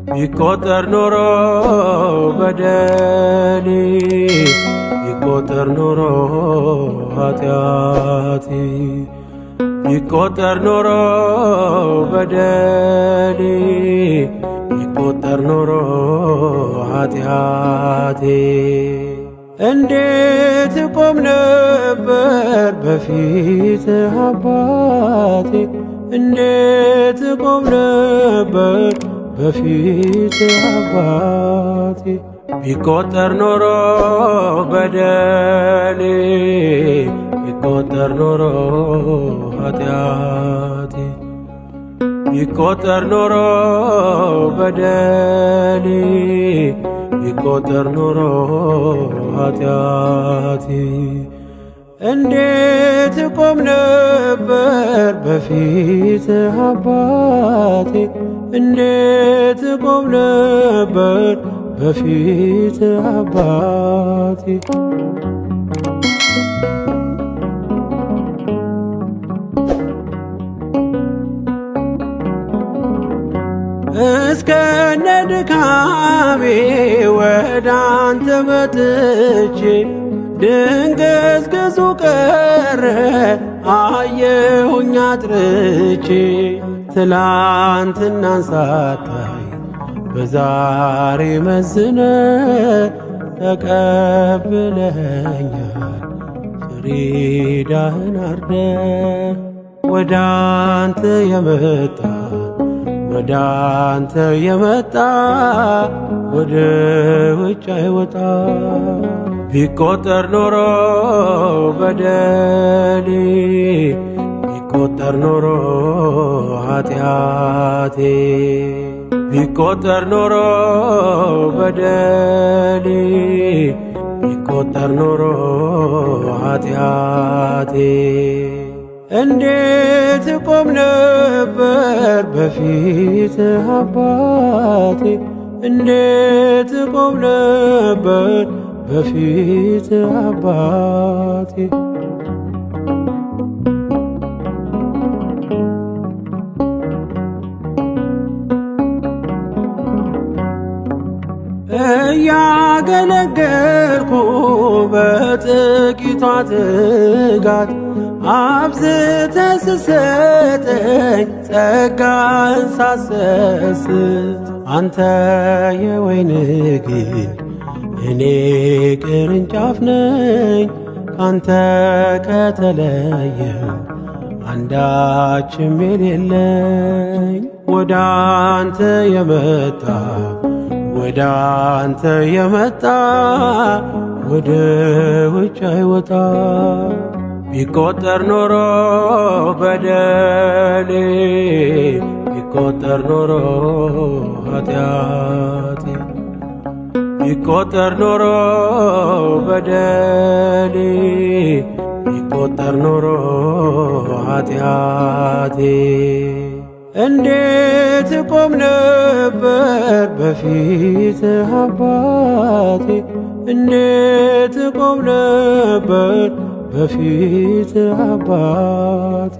ቢቆጠር ኖሮ በደሌ ቢቆጠር ኖሮ ኃጢአቴ ቢቆጠር ኖሮ በደሌ ቢቆጠር ኖሮ ኃጢአቴ እንዴት ቆም ነበር በፊት አባቴ እንዴት ቆም ነበር በፊት አባቴ ቢቆጠር ኖሮ በደሌ ቢቆጠር ኖሮ ኃጢአቴ ቢቆጠር ኖሮ በደሌ ቢቆጠር ኖሮ ኃጢአቴ እንዴት ቆም ነበር በፊት አባቴ እንዴት ቆም ነበር በፊት አባቴ እስከነ ድካሜ ወደ አንተ መጥቼ ድንግዝግዙ ቀረ አየሁኝ አጥርቼ ትላንትናን ሳታይ በዛሬ መዝነ ተቀብለኸኛል ፍሪዳህን አርደ ወደ አንተ የመጣ ወደ አንተ የመጣ ወደ ውጭ አይወጣ ቢቆጠር ኖሮ በደሌ ቢቆጠር ኖሮ ኃጢአቴ ቢቆጠር ኖሮ በደሌ ቢቆጠር ኖሮ ኃጢአቴ እንዴት ቆም ነበር በፊት አባቴ እንዴት ቆም ነበር በፊት አባቴ እያገለገልኩ በጥቂቷ ትጋት አብዝተህ ስትሰጠኝ ጸጋህን ሳሰስት አንተ የወይን ግንድ እኔ ቅርንጫፍ ነኝ ካንተ ከተለየው አንዳችም የሌለኝ ወደ አንተ የመጣ ወደ አንተ የመጣ ወደ ውጭ አይወጣ ቢቆጠር ኖሮ በደሌ ቢቆጠር ኖሮ ኃጢአቴ ቢቆጠር ኖሮ በደሌ ቢቆጠር ኖሮ ኃጢአቴ እንዴት ቆም ነበር በፊት አባቴ እንዴት ቆም ነበር በፊት አባቴ